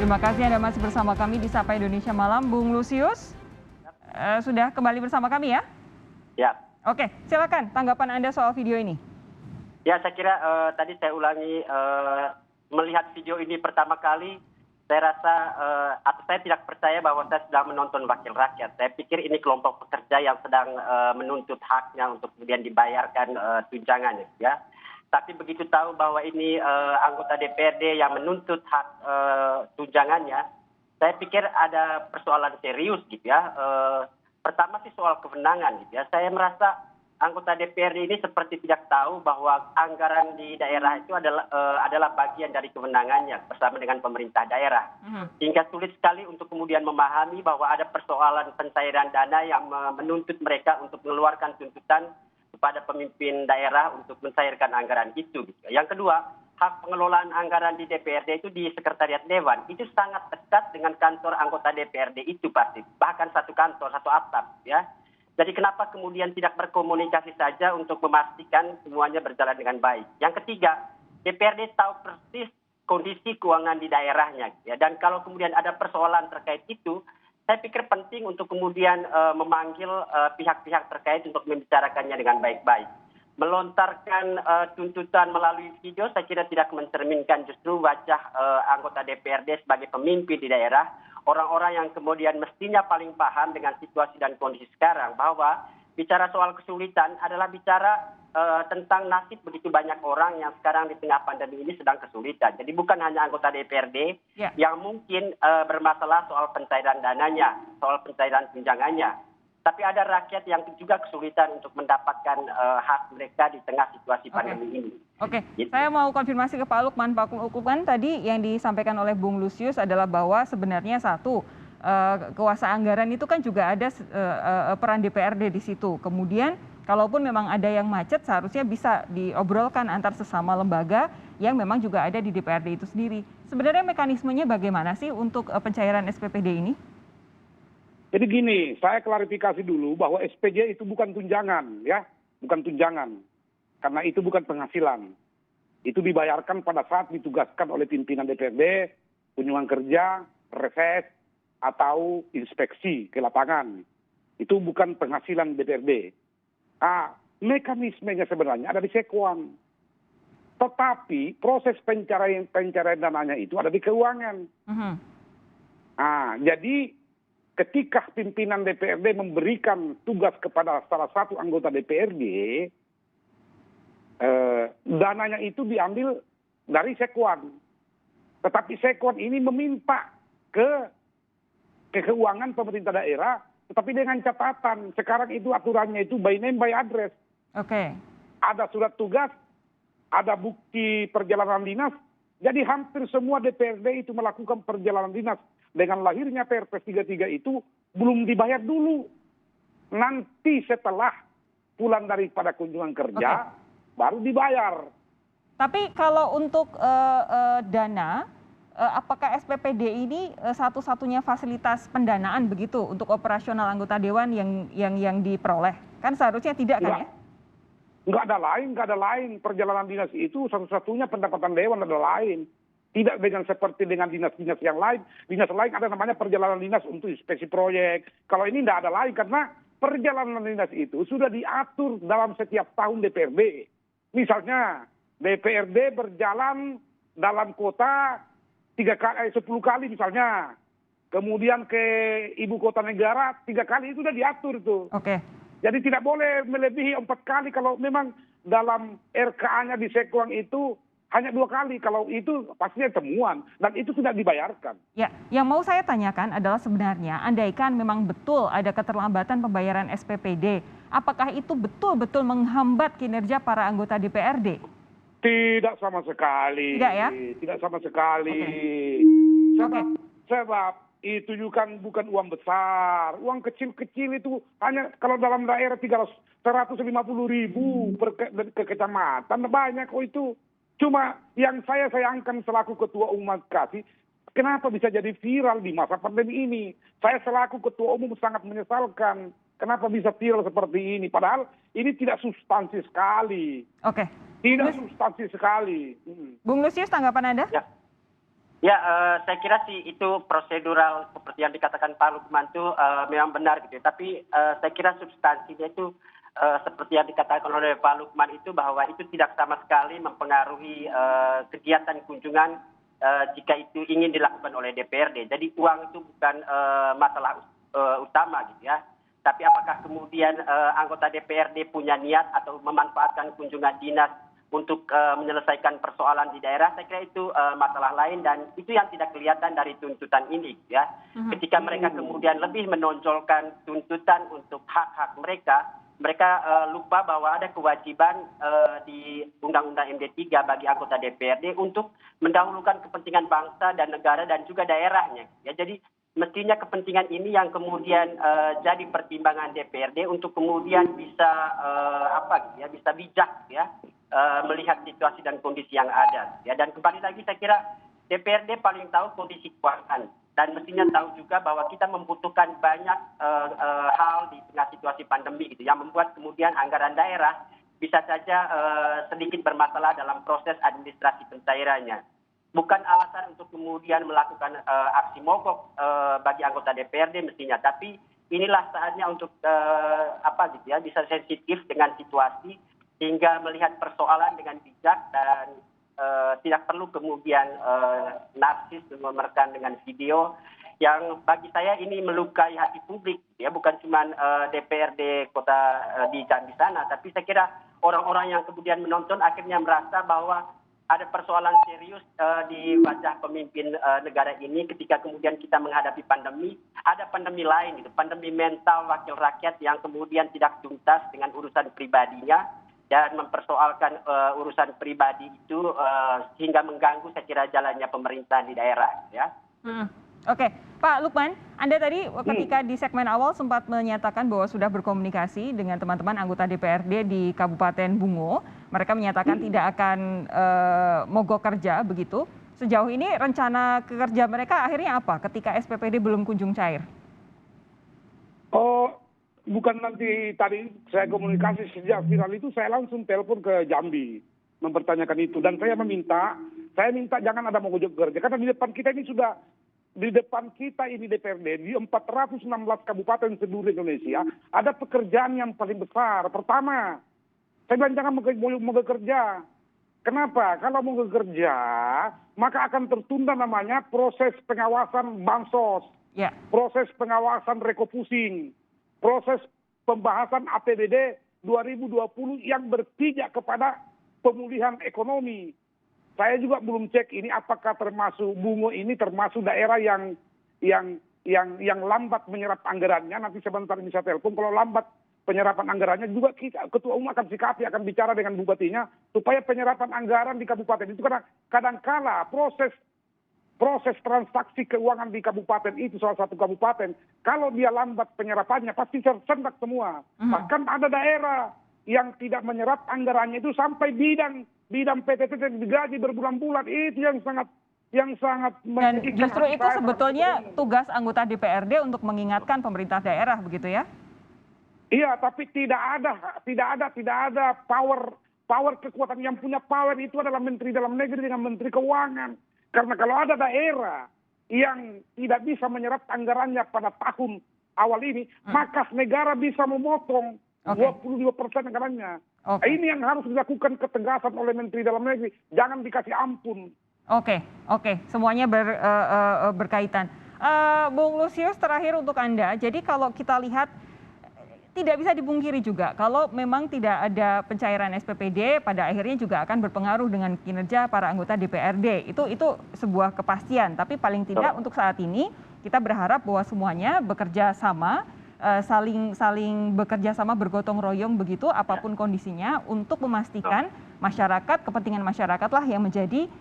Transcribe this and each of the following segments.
Terima kasih Anda masih bersama kami di Sapa Indonesia Malam. Bung Lusius, sudah kembali bersama kami ya? Ya, Oke, silakan tanggapan Anda soal video ini. ya saya kira tadi saya ulangi melihat video ini pertama kali, saya rasa atau saya tidak percaya bahwa saya sedang menonton wakil rakyat. Saya pikir ini kelompok pekerja yang sedang menuntut haknya untuk kemudian dibayarkan tunjangannya, ya. Tapi begitu tahu bahwa ini anggota DPRD yang menuntut hak tunjangannya, saya pikir ada persoalan serius gitu ya. Pertama sih soal kewenangan gitu ya. Saya merasa anggota DPRD ini seperti tidak tahu bahwa anggaran di daerah itu adalah bagian dari kewenangannya bersama dengan pemerintah daerah. Sehingga sulit sekali untuk kemudian memahami bahwa ada persoalan pencairan dana yang menuntut mereka untuk mengeluarkan tuntutan kepada pemimpin daerah untuk mencairkan anggaran itu. Yang kedua, hak pengelolaan anggaran di DPRD itu di Sekretariat Dewan itu sangat dekat dengan kantor anggota DPRD itu pasti, bahkan satu kantor, satu atap, ya. Jadi kenapa kemudian tidak berkomunikasi saja untuk memastikan semuanya berjalan dengan baik? Yang ketiga, DPRD tahu persis kondisi keuangan di daerahnya, ya. Dan kalau kemudian ada persoalan terkait itu, saya pikir penting untuk kemudian memanggil pihak-pihak terkait untuk membicarakannya dengan baik-baik. Melontarkan tuntutan melalui video saya kira tidak mencerminkan justru wajah anggota DPRD sebagai pemimpin di daerah, orang-orang yang kemudian mestinya paling paham dengan situasi dan kondisi sekarang, bahwa bicara soal kesulitan adalah bicara tentang nasib begitu banyak orang yang sekarang di tengah pandemi ini sedang kesulitan. Jadi bukan hanya anggota DPRD yang mungkin bermasalah soal pencairan dananya, soal pencairan tunjangannya. Tapi ada rakyat yang juga kesulitan untuk mendapatkan hak mereka di tengah situasi pandemi ini. Oke, Gitu. saya mau konfirmasi ke Pak Lukman. Pak Lukman, tadi yang disampaikan oleh Bung Lusius adalah bahwa sebenarnya satu, kuasa anggaran itu kan juga ada peran DPRD di situ. Kemudian kalaupun memang ada yang macet, seharusnya bisa diobrolkan antar sesama lembaga yang memang juga ada di DPRD itu sendiri. Sebenarnya mekanismenya bagaimana sih untuk pencairan SPPD ini? Jadi gini, saya klarifikasi dulu bahwa SPJ itu bukan tunjangan, ya, bukan tunjangan, karena itu bukan penghasilan. Itu dibayarkan pada saat ditugaskan oleh pimpinan DPRD, kunjungan kerja, reses, atau inspeksi ke lapangan. Itu bukan penghasilan DPRD. Mekanismenya sebenarnya ada di Sekuan. Tetapi proses pencarian dananya itu ada di keuangan. Jadi ketika pimpinan DPRD memberikan tugas kepada salah satu anggota DPRD, dananya itu diambil dari Sekuan. Tetapi Sekuan ini meminta ke keuangan pemerintah daerah, tetapi dengan catatan sekarang itu aturannya itu by name by address. Oke. Ada surat tugas, ada bukti perjalanan dinas. Jadi hampir semua DPRD itu melakukan perjalanan dinas. Dengan lahirnya Perpres 33 itu belum dibayar dulu. Nanti setelah pulang daripada kunjungan kerja, baru dibayar. Tapi kalau untuk dana, apakah SPPD ini satu-satunya fasilitas pendanaan begitu untuk operasional anggota dewan yang diperoleh? Kan seharusnya tidak kan ya? Nggak ada lain. Perjalanan dinas itu satu-satunya pendapatan dewan ada lain. Tidak seperti dengan dinas-dinas yang lain. Dinas lain ada namanya perjalanan dinas untuk inspeksi proyek. Kalau ini tidak ada lain karena perjalanan dinas itu sudah diatur dalam setiap tahun DPRD. Misalnya DPRD berjalan dalam kota 10 kali misalnya. Kemudian ke ibu kota negara 3 kali itu sudah diatur tuh. Oke. Jadi tidak boleh melebihi 4 kali kalau memang dalam RKA-nya di Sekuang itu hanya 2 kali. Kalau itu pastinya temuan dan itu tidak dibayarkan. Ya, yang mau saya tanyakan adalah sebenarnya andaikan memang betul ada keterlambatan pembayaran SPPD, apakah itu betul-betul menghambat kinerja para anggota DPRD? Tidak sama sekali. Tidak ya? Tidak sama sekali. Sebab itu juga bukan uang besar. Uang kecil-kecil itu hanya kalau dalam daerah 150.000 ke kecamatan. Banyak kok itu. Cuma yang saya sayangkan selaku Ketua Umum Kasih, kenapa bisa jadi viral di masa pandemi ini? Saya selaku Ketua Umum sangat menyesalkan. Kenapa bisa viral seperti ini? Padahal ini tidak substansi sekali. Oke. Tidak substansi sekali. Bung Lusius, tanggapan Anda? Ya. Ya, saya kira sih itu prosedural seperti yang dikatakan Pak Lukman itu memang benar gitu. Tapi saya kira substansinya itu seperti yang dikatakan oleh Pak Lukman itu bahwa itu tidak sama sekali mempengaruhi kegiatan kunjungan jika itu ingin dilakukan oleh DPRD. Jadi uang itu bukan masalah utama gitu ya. Tapi apakah kemudian anggota DPRD punya niat atau memanfaatkan kunjungan dinas untuk menyelesaikan persoalan di daerah, saya kira itu masalah lain dan itu yang tidak kelihatan dari tuntutan ini ya. Ketika mereka kemudian lebih menonjolkan tuntutan untuk hak-hak mereka, mereka lupa bahwa ada kewajiban di Undang-Undang MD3 bagi anggota DPRD untuk mendahulukan kepentingan bangsa dan negara dan juga daerahnya. Ya, jadi mestinya kepentingan ini yang kemudian jadi pertimbangan DPRD untuk kemudian bisa bisa bijak ya. Melihat situasi dan kondisi yang ada. Ya, dan kembali lagi saya kira DPRD paling tahu kondisi keuangan dan mestinya tahu juga bahwa kita membutuhkan banyak hal di tengah situasi pandemi gitu yang membuat kemudian anggaran daerah bisa saja sedikit bermasalah dalam proses administrasi pencairannya. Bukan alasan untuk kemudian melakukan aksi mogok bagi anggota DPRD mestinya, tapi inilah saatnya untuk bisa sensitif dengan situasi sehingga melihat persoalan dengan bijak dan tidak perlu kemudian narsis memerankan dengan video yang bagi saya ini melukai hati publik ya, bukan cuma DPRD kota di Jambi sana, tapi saya kira orang-orang yang kemudian menonton akhirnya merasa bahwa ada persoalan serius di wajah pemimpin negara ini ketika kemudian kita menghadapi pandemi, ada pandemi lain gitu, pandemi mental wakil rakyat yang kemudian tidak tuntas dengan urusan pribadinya dan mempersoalkan urusan pribadi itu sehingga mengganggu saya kira jalannya pemerintahan di daerah ya. Oke, Pak Lukman, Anda tadi ketika di segmen awal sempat menyatakan bahwa sudah berkomunikasi dengan teman-teman anggota DPRD di Kabupaten Bungo. Mereka menyatakan tidak akan mogok kerja begitu. Sejauh ini rencana kerja mereka akhirnya apa ketika SPPD belum kunjung cair? Oh, bukan nanti tadi saya komunikasi sejak viral itu saya langsung telepon ke Jambi mempertanyakan itu dan saya minta jangan ada mogok kerja karena di depan kita ini DPRD di 416 kabupaten seluruh Indonesia ada pekerjaan yang paling besar. Pertama, saya bilang jangan mogok kerja. Kenapa? Kalau mogok kerja maka akan tertunda namanya proses pengawasan bansos, proses pengawasan rekopusing, proses pembahasan APBD 2020 yang berpijak kepada pemulihan ekonomi. Saya juga belum cek ini apakah termasuk Bungo ini termasuk daerah yang lambat menyerap anggarannya. Nanti sebentar bisa telepon kalau lambat penyerapan anggarannya juga Ketua Umum akan sikapi, akan bicara dengan bupatinya supaya penyerapan anggaran di kabupaten itu karena kadangkala proses transaksi keuangan di kabupaten itu salah satu kabupaten kalau dia lambat penyerapannya pasti tersendat semua. Bahkan ada daerah yang tidak menyerap anggarannya itu sampai bidang PTT digaji berbulan-bulan, itu yang sangat dan justru itu sebetulnya tugas anggota DPRD untuk mengingatkan pemerintah daerah begitu ya? Iya, tapi tidak ada power kekuatan. Yang punya power itu adalah Menteri Dalam Negeri dengan Menteri Keuangan. Karena kalau ada daerah yang tidak bisa menyerap anggarannya pada tahun awal ini, maka negara bisa memotong 22% anggarannya. Ini yang harus dilakukan ketegasan oleh Menteri Dalam Negeri. Jangan dikasih ampun. Oke. Semuanya berkaitan. Bung Lusius, terakhir untuk Anda. Jadi kalau kita lihat tidak bisa dipungkiri juga kalau memang tidak ada pencairan SPPD pada akhirnya juga akan berpengaruh dengan kinerja para anggota DPRD. Itu sebuah kepastian, tapi paling tidak untuk saat ini kita berharap bahwa semuanya bekerja sama, saling bekerja sama, bergotong royong begitu apapun kondisinya untuk memastikan masyarakat, kepentingan masyarakatlah yang menjadi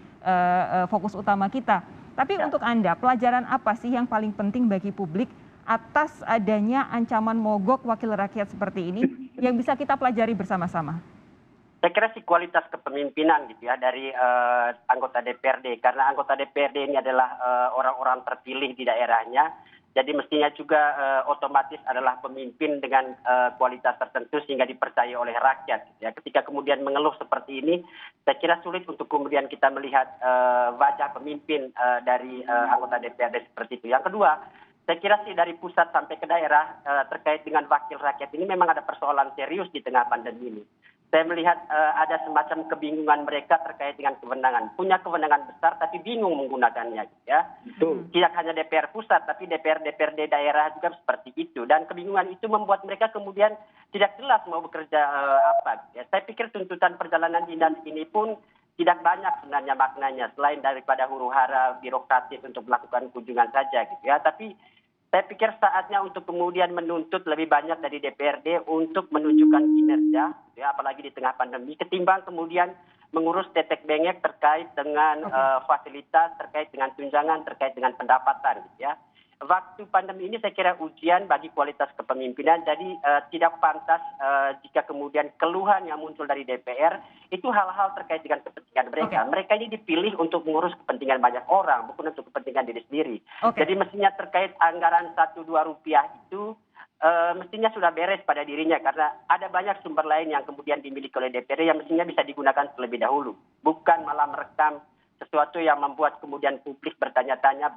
fokus utama kita. Tapi untuk Anda, pelajaran apa sih yang paling penting bagi publik atas adanya ancaman mogok wakil rakyat seperti ini yang bisa kita pelajari bersama-sama? Saya kira sih kualitas kepemimpinan gitu ya dari anggota DPRD, karena anggota DPRD ini adalah orang-orang terpilih di daerahnya Jadi mestinya juga otomatis adalah pemimpin dengan kualitas tertentu sehingga dipercaya oleh rakyat. Ya, ketika kemudian mengeluh seperti ini, saya kira sulit untuk kemudian kita melihat wajah pemimpin dari anggota DPRD seperti itu. Yang kedua, saya kira sih dari pusat sampai ke daerah terkait dengan wakil rakyat ini memang ada persoalan serius di tengah pandemi ini. Saya melihat ada semacam kebingungan mereka terkait dengan kewenangan. Punya kewenangan besar tapi bingung menggunakannya. Ya. Betul. Tidak hanya DPR pusat tapi DPRD daerah juga seperti itu. Dan kebingungan itu membuat mereka kemudian tidak jelas mau bekerja apa. Ya. Saya pikir tuntutan perjalanan dinas ini pun tidak banyak sebenarnya maknanya. Selain daripada huru-hara birokratis untuk melakukan kunjungan saja. Gitu ya. Tapi saya pikir saatnya untuk kemudian menuntut lebih banyak dari DPRD untuk menunjukkan kinerja, ya, apalagi di tengah pandemi, ketimbang kemudian mengurus tetek bengek terkait dengan fasilitas, terkait dengan tunjangan, terkait dengan pendapatan. Gitu ya. Waktu pandemi ini saya kira ujian bagi kualitas kepemimpinan, jadi tidak pantas jika kemudian keluhan yang muncul dari DPR itu hal-hal terkait dengan kepentingan mereka. Oke. Mereka ini dipilih untuk mengurus kepentingan banyak orang, bukan untuk kepentingan diri sendiri. Oke. Jadi mestinya terkait anggaran 1-2 rupiah itu mestinya sudah beres pada dirinya karena ada banyak sumber lain yang kemudian dimiliki oleh DPR yang mestinya bisa digunakan terlebih dahulu. Bukan malah merekam sesuatu yang membuat kemudian publik bertanya-tanya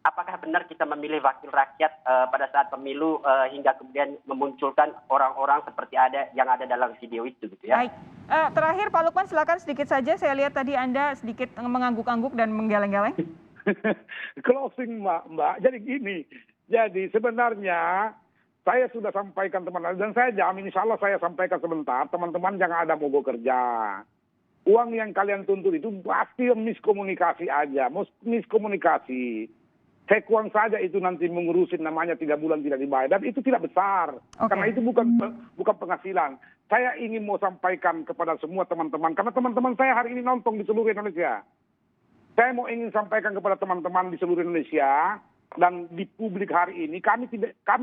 apakah benar kita memilih wakil rakyat pada saat pemilu hingga kemudian memunculkan orang-orang seperti yang ada dalam video itu gitu ya. Baik. Terakhir Pak Lukman silakan sedikit saja. Saya lihat tadi Anda sedikit mengangguk-angguk dan menggeleng-geleng. Closing Mbak. Jadi gini. Jadi sebenarnya saya sudah sampaikan teman-teman dan saya jamin insya Allah saya sampaikan sebentar. Teman-teman jangan ada mogok kerja. Uang yang kalian tuntut itu pasti miskomunikasi aja. Miskomunikasi. Sekuang saja itu nanti mengurusin namanya 3 bulan tidak dibayar dan itu tidak besar. Oke. Karena itu bukan penghasilan. Saya ingin mau sampaikan kepada semua teman-teman karena teman-teman saya hari ini nonton di seluruh Indonesia. Saya mau ingin sampaikan kepada teman-teman di seluruh Indonesia dan di publik hari ini kami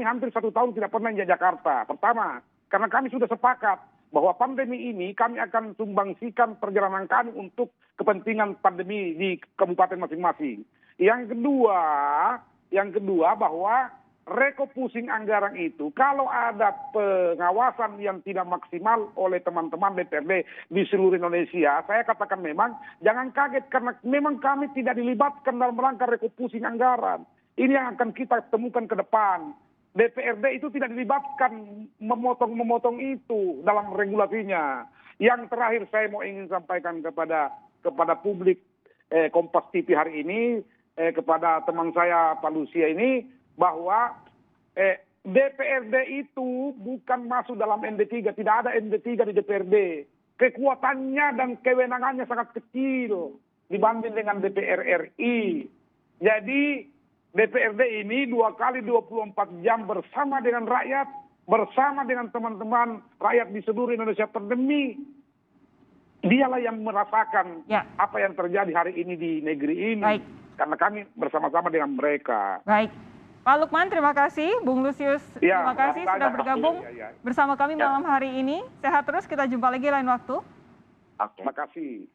hampir 1 tahun tidak pernah di Jakarta. Pertama, karena kami sudah sepakat bahwa pandemi ini kami akan sumbangsikan perjalanan kami untuk kepentingan pandemi di kabupaten masing-masing. Yang kedua bahwa refocusing anggaran itu kalau ada pengawasan yang tidak maksimal oleh teman-teman DPRD di seluruh Indonesia, saya katakan memang jangan kaget karena memang kami tidak dilibatkan dalam rangka refocusing anggaran. Ini yang akan kita temukan ke depan. DPRD itu tidak dilibatkan memotong itu dalam regulasinya. Yang terakhir saya mau ingin sampaikan kepada publik Kompas TV hari ini, kepada teman saya Pak Lucia ini, bahwa DPRD itu bukan masuk dalam MD3, tidak ada MD3 di DPRD. Kekuatannya dan kewenangannya sangat kecil dibanding dengan DPR RI. Jadi DPRD ini 2 kali 24 jam bersama dengan rakyat, bersama dengan teman-teman rakyat di seluruh Indonesia pandemi. Dialah yang merasakan apa yang terjadi hari ini di negeri ini. Baik. Karena kami bersama-sama dengan mereka. Baik. Pak Lukman, terima kasih. Bung Lusius, terima kasih sudah bergabung bersama kami malam hari ini. Sehat terus, kita jumpa lagi lain waktu. Oke. Terima kasih.